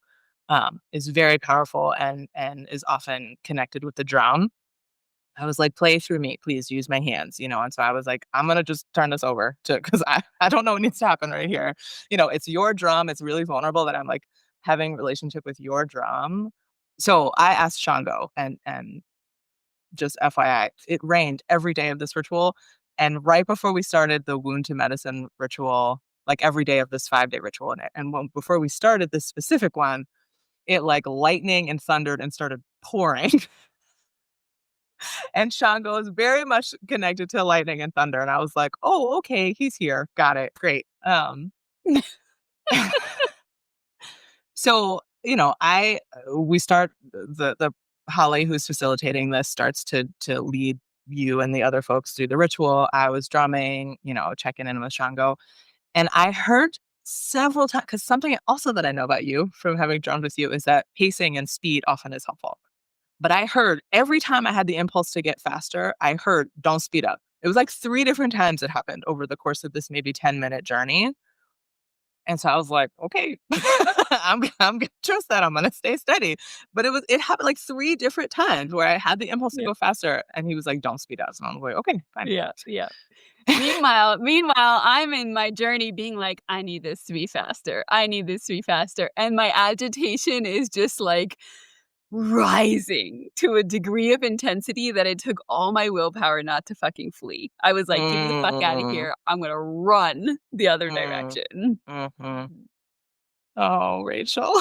is very powerful and is often connected with the drum. I was like, play through me, please use my hands, And so I was like, I'm gonna just turn this over to because I don't know what needs to happen right here. It's your drum. It's really vulnerable that I'm having relationship with your drum. So I asked Shango and just FYI, it rained every day of this ritual. And right before we started the wound to medicine ritual, every day of this 5-day ritual, before we started this specific one, it lightning and thundered and started pouring. And Shango is very much connected to lightning and thunder. And I was like, oh, okay, he's here. Got it. Great. So, I we start the Holly who's facilitating this starts to lead you and the other folks through the ritual. I was drumming, checking in with Shango. And I heard several times because something also that I know about you from having drummed with you is that pacing and speed often is helpful. But I heard every time I had the impulse to get faster, I heard, don't speed up. It was like 3 different times it happened over the course of this maybe 10-minute journey. And so I was like, okay, I'm gonna trust that. I'm gonna stay steady. But it happened like 3 different times where I had the impulse to Yeah. go faster, and he was like, "Don't speed up." So I'm like, okay, fine. Yeah. Yeah. Meanwhile, I'm in my journey being like, I need this to be faster. I need this to be faster. And my agitation is just like rising to a degree of intensity that it took all my willpower not to fucking flee. I was like, get me the fuck out of Mm, here. I'm going to run the other mm, direction. mhm. Oh, Rachel.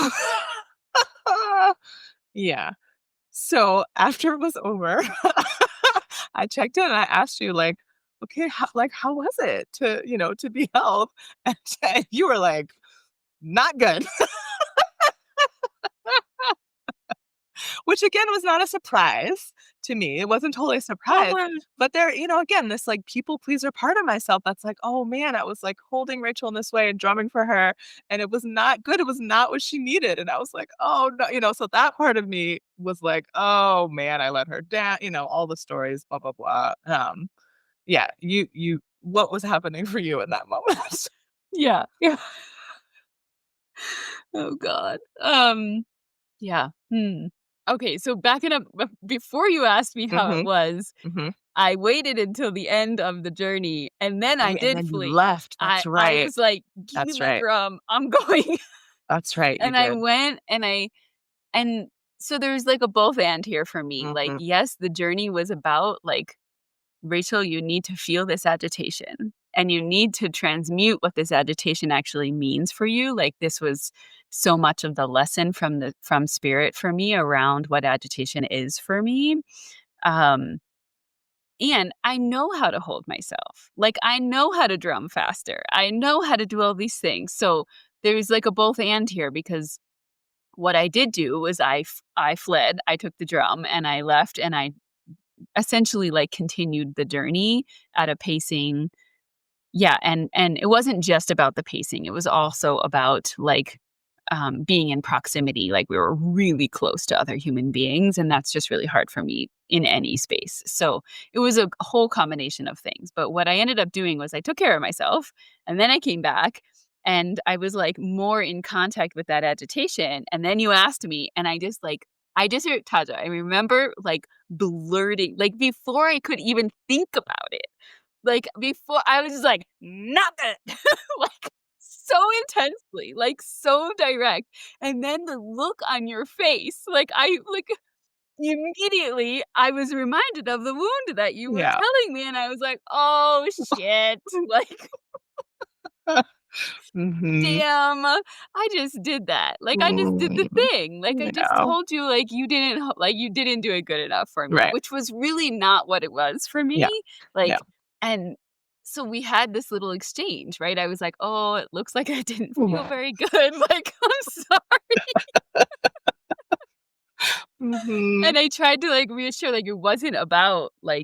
Yeah. So after it was over, I checked in and I asked you like, okay, how was it to be held? And you were like, not good. Which again was not a surprise to me. It wasn't totally a surprise. Oh, But there, again, this like people pleaser part of myself that's like, oh man, I was like holding Rachel in this way and drumming for her. And it was not good. It was not what she needed. And I was like, oh no, so that part of me was like, oh man, I let her down, all the stories, blah, blah, blah. Yeah, what was happening for you in that moment? yeah. Yeah. Oh God. Yeah. Okay, so backing up before you asked me how it hmm was, hmm I waited until the end of the journey and then I Right. And did then you flee. left. I That's I right. was like, "Give me That's my right. drum. I'm going." That's right. You And I did. went and so there's like a both and here for me. Like, hmm yes, the journey was about like, Rachel, you need to feel this agitation and you need to transmute what this agitation actually means for you. Like this was so much of the lesson from spirit for me around what agitation is for me. Um and I know how to hold myself. Like I know how to drum faster. I know how to do all these things. So there's like a both and here because what I did do was I fled. I took the drum and I left and I essentially like continued the journey at a pacing. Yeah, and it wasn't just about the pacing. It was also about like being in proximity. Like we were really close to other human beings, and that's just really hard for me in any space. So it was a whole combination of things. But what I ended up doing was I took care of myself, and then I came back. And I was like more in contact with that agitation. And then you asked me, and I just heard Tajah. I remember like blurting, like before I could even think about it. Like, before I was just like, "Not good." Like, so intensely, like, so direct, and then the look on your face, immediately, I was reminded of the wound that you were Yeah. telling me, and I was like, "Oh, shit." Like, Mhm. damn, I just did that. Like, I just did the Mm. thing. Like, I just Yeah. told you, you didn't do it good enough for me, Right. which was really not what it was for Yeah. me. Yeah. Like, and so we had this little exchange, right? I was like, "Oh, it looks like I didn't feel Mhm. very good." Like, I'm sorry. Mhm. And I tried to, like, reassure, like,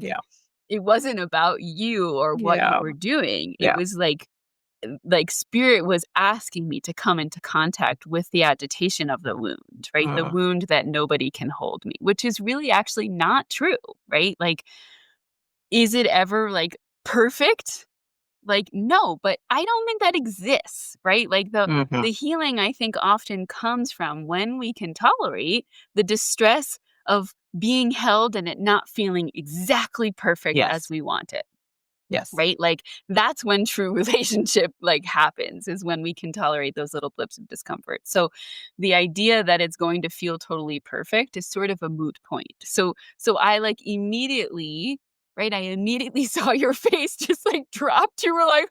Yeah. it wasn't about you or what you Yeah. were doing. It Yeah. was like spirit was asking me to come into contact with the agitation of the wound, right? The Mm. wound that nobody can hold me, which is really actually not true, right? Like, is it ever like perfect? Like, no, but I don't think that exists, right? Like Mhm. the healing I think often comes from when we can tolerate the distress of being held and it not feeling exactly perfect as Yes. we want it. Yes. Right? Like, that's when true relationship, like, happens, is when we can tolerate those little blips of discomfort. So, the idea that it's going to feel totally perfect is sort of a moot point. So I, like, immediately right? I immediately saw your face just, like, dropped. You were like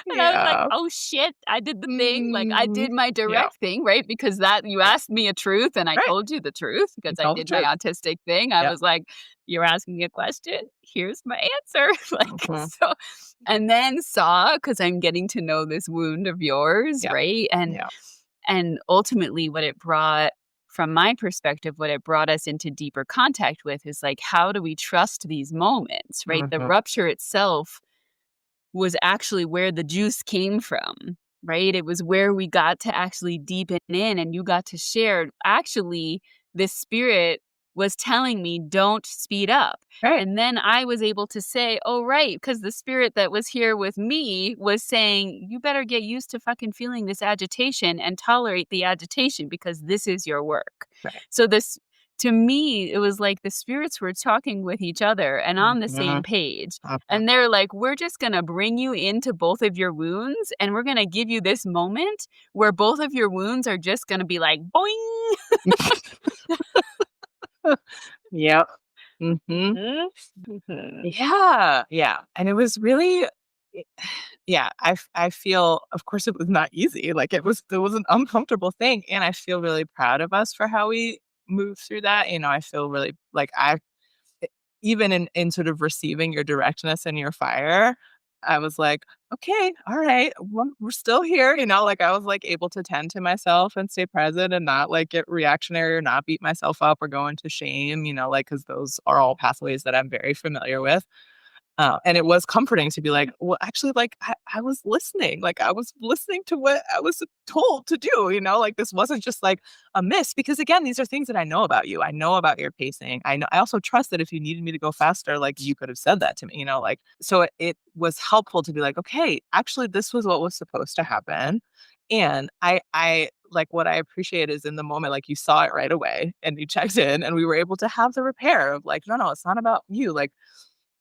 and I was like, Yeah. "Oh, shit, I did the thing." Like, I Mhm. did my Yeah. direct thing, right? Because that you Yeah. asked me a truth, and I Right. told you the truth You because I tell the did my truth. autistic thing. I Yep. was like, "You're asking me a question. Here's my answer." Like, Mhm. so and then saw because 'cause I'm getting to know this wound of yours, Yeah. right? Yeah. And ultimately what it brought from my perspective, what it brought us into deeper contact with is, like, how do we trust these moments, right? The Mhm. rupture itself was actually where the juice came from, right? It was where we got to actually deepen in and you got to share. Actually, this spirit was telling me, don't speed up. Right. And then I was able to say, oh, right, because the spirit that was here with me was saying, you better get used to fucking feeling this agitation and tolerate the agitation because this is your work. Right. So this, to me, it was like the spirits were talking with each other and on the same Mhm. page. Okay. And they're like, we're just going to bring you into both of your wounds and we're going to give you this moment where both of your wounds are just going to be like, boing. Yep. Mhm. Mhm. Yeah, yeah, and it was really eh, yeah, I feel of course, it was not easy, like, it was an uncomfortable thing, and I feel really proud of us for how we moved through that, I feel really like E even in sort of receiving your directness and your fire, I was like, "Okay, alright, well, we're still here," like, I was, like, able to tend to myself and stay present and not, like, get reactionary or not beat myself up or go into shame, like, because those are all pathways that I'm very familiar with. And it was comforting to be like, well, actually, like, I was listening. Like, I was listening to what I was told to do, like, this wasn't just like a miss. Because again, these are things that I know about you. I know about your pacing. I also trust that if you needed me to go faster, like, you could have said that to me, like, so it was helpful to be like, okay, actually, this was what was supposed to happen. And I like what I appreciate is in the moment, like you saw it right away and you checked in and we were able to have the repair of like, no, it's not about you. Like,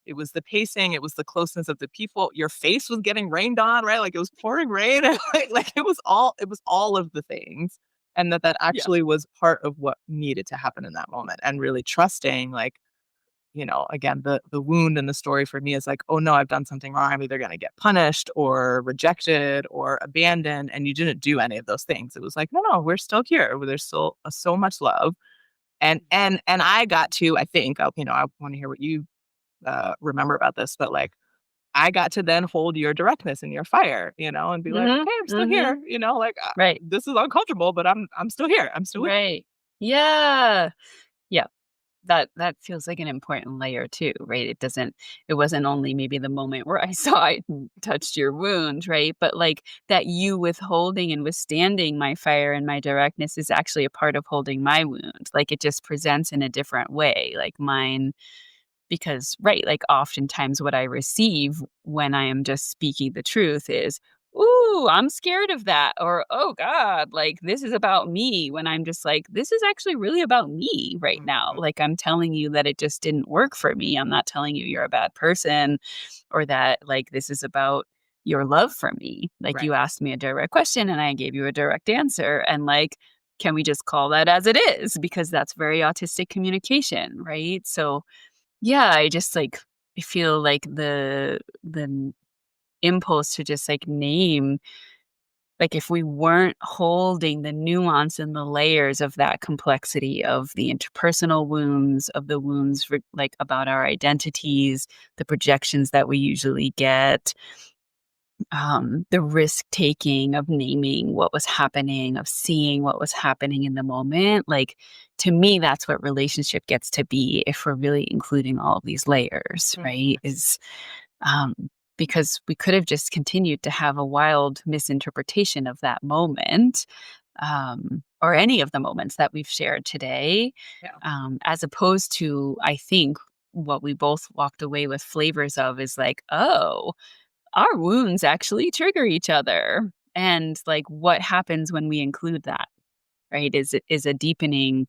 it was the pacing, it was the closeness of the people. Your face was getting rained on, right? Like, it was pouring rain, and, like, it was all of the things, and that Yeah. actually was part of what needed to happen in that moment, and really trusting, like, again, the wound in the story for me is like, "Oh, no, I've done something wrong. I'm either gonna get punished or rejected or abandoned," and you didn't do any of those things. It was like, "No, no, we're still here. There's still, so much love." And I got to, I think, I wanna hear what you remember about this, but like I got to then hold your directness and your fire, and be like, Mhm. okay, I'm still Mhm. here, Right. this is uncomfortable, but I'm still here. I'm still with you. Right. Yeah. Yeah. That feels like an important layer too, right? It wasn't only maybe the moment where I saw it and touched your wound, right? But like that you withholding and withstanding my fire and my directness is actually a part of holding my wound. Like it just presents in a different way. Like mine because, right, like oftentimes what I receive when I am just speaking the truth is, "Ooh, I'm scared of that," or "Oh god, like this is about me," when I'm just like, "This is actually really about me right now." Mhm. Like I'm telling you that it just didn't work for me. I'm not telling you you're a bad person or that like this is about your love for me. Like Right. you asked me a direct question and I gave you a direct answer and like can we just call that as it is because that's very autistic communication, right? So yeah, I just, like, I feel like the impulse to just, like, name like, if we weren't holding the nuance and the layers of that complexity of the interpersonal wounds, of the wounds for like, about our identities, the projections that we usually get, the risk taking of naming what was happening, of seeing what was happening in the moment. Like, to me, that's what relationship gets to be if we're really including all of these layers, right? Mhm. Is um, because we could have just continued to have a wild misinterpretation of that moment or any of the moments that we've shared today, Yeah. as opposed to, I think, what we both walked away with flavors of is like, oh, our wounds actually trigger each other. And like what happens when we include that, right? Is a deepening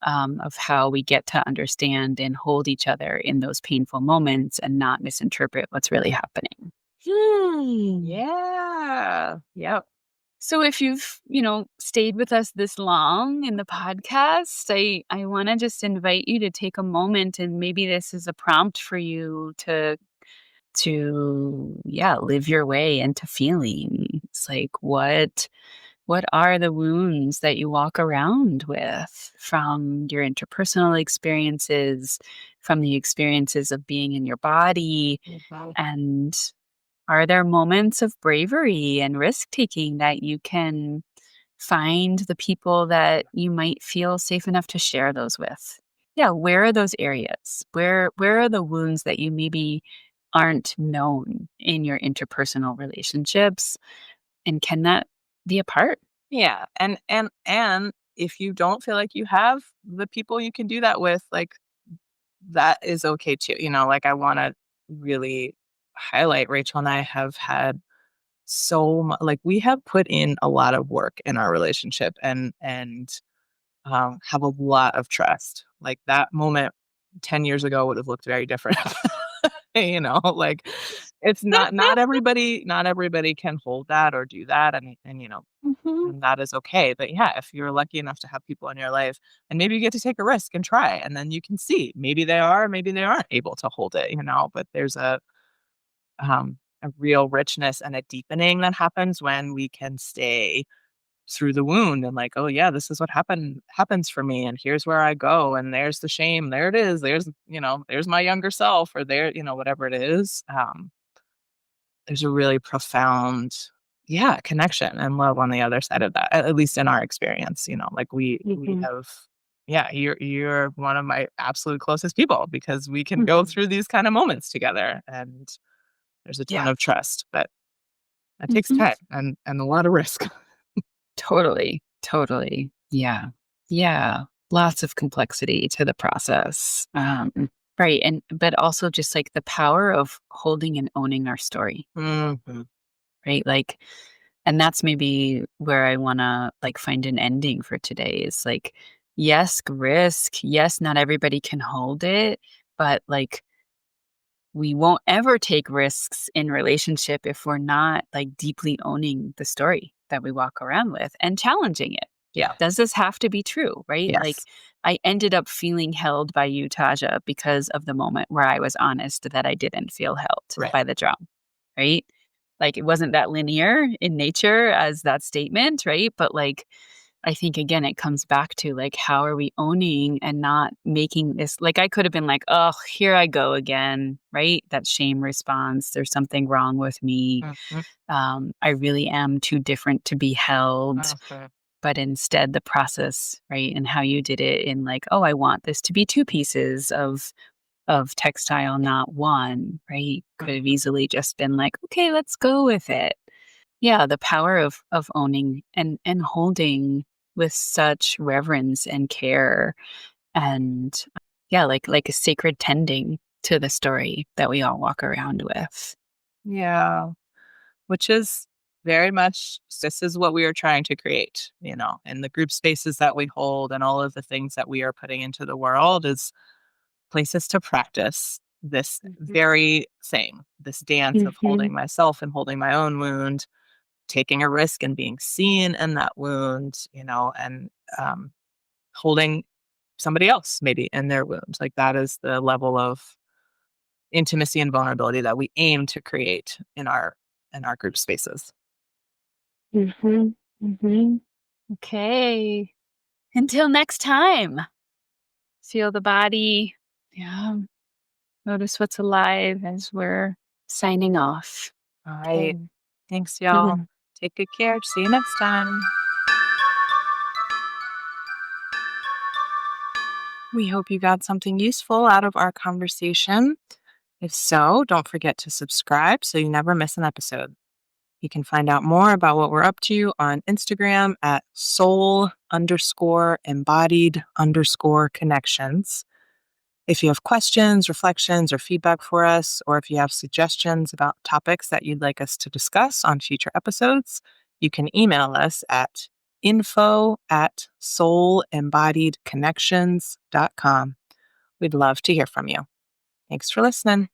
of how we get to understand and hold each other in those painful moments and not misinterpret what's really happening. Yeah. Yep. So if you've, stayed with us this long in the podcast, I want to just invite you to take a moment and maybe this is a prompt for you to yeah live your way into feeling it's like what are the wounds that you walk around with from your interpersonal experiences from the experiences of being in your body Mhm. and are there moments of bravery and risk taking that you can find the people that you might feel safe enough to share those with. Yeah, where are those areas? Where are the wounds that you maybe aren't known in your interpersonal relationships? And can that be a part? Yeah. And if you don't feel like you have the people you can do that with, like, that is okay too. Like, I want to really highlight Rachel and I have had so much, like, we have put in a lot of work in our relationship, and have a lot of trust. Like, that moment 10 years ago would have looked very different. Like, it's not everybody can hold that or do that, and Mhm. and that is okay. But yeah, if you're lucky enough to have people in your life, and maybe you get to take a risk and try, and then you can see maybe they are, maybe they aren't able to hold it, but there's a real richness and a deepening that happens when we can stay through the wound and, like, oh yeah, this is what happens for me, and here's where I go, and there's the shame, there it is, there's my younger self, or there, whatever it is. There's a really profound, yeah, connection and love on the other side of that, at least in our experience. Like, we Mhm. have, yeah, you're one of my absolute closest people, because we can go Mhm. through these kind of moments together, and there's a ton Yeah. of trust, but that takes Mhm. time and a lot of risk. Totally. Totally. Yeah. Yeah. Lots of complexity to the process. Right. And but also just like the power of holding and owning our story, Mhm. right? Like, and that's maybe where I wanna like find an ending for today is like, yes, risk. Yes, not everybody can hold it, but like we won't ever take risks in relationship if we're not like deeply owning the story that we walk around with and challenging it. Yeah. Does this have to be true? Right? Like, Yes. I ended up feeling held by you, Taja, because of the moment where I was honest that I didn't feel held Right. by the drum. Right? Like, it wasn't that linear in nature as that statement, right? But like, I think again, it comes back to like, how are we owning and not making this like I could have been like, oh, here I go again, right? That shame response. There's something wrong with me. Mhm. I really am too different to be held. Mhm. But instead, the process, right, and how you did it in like, oh, I want this to be two pieces of textile, not one, right? Could have Mhm. easily just been like, okay, let's go with it. Yeah, the power of owning and holding with such reverence and care and yeah, like a sacred tending to the story that we all walk around with. Yeah, which is very much, this is what we are trying to create, in the group spaces that we hold, and all of the things that we are putting into the world is places to practice this Mhm. very thing, this dance of Mhm. holding myself and holding my own wound, taking a risk and being seen in that wound, and holding somebody else maybe in their wound. Like, that is the level of intimacy and vulnerability that we aim to create in our group spaces. Mhm. Mhm. Okay. Until next time. Feel the body. Yeah. Notice what's alive as we're signing off. All Okay. right. Thanks, y'all. Take good care. See you next time. We hope you got something useful out of our conversation. If so, don't forget to subscribe so you never miss an episode. You can find out more about what we're up to on Instagram at soul_embodied_connections. If you have questions, reflections, or feedback for us, or if you have suggestions about topics that you'd like us to discuss on future episodes, you can email us at info@soulembodiedconnections.com. We'd love to hear from you. Thanks for listening.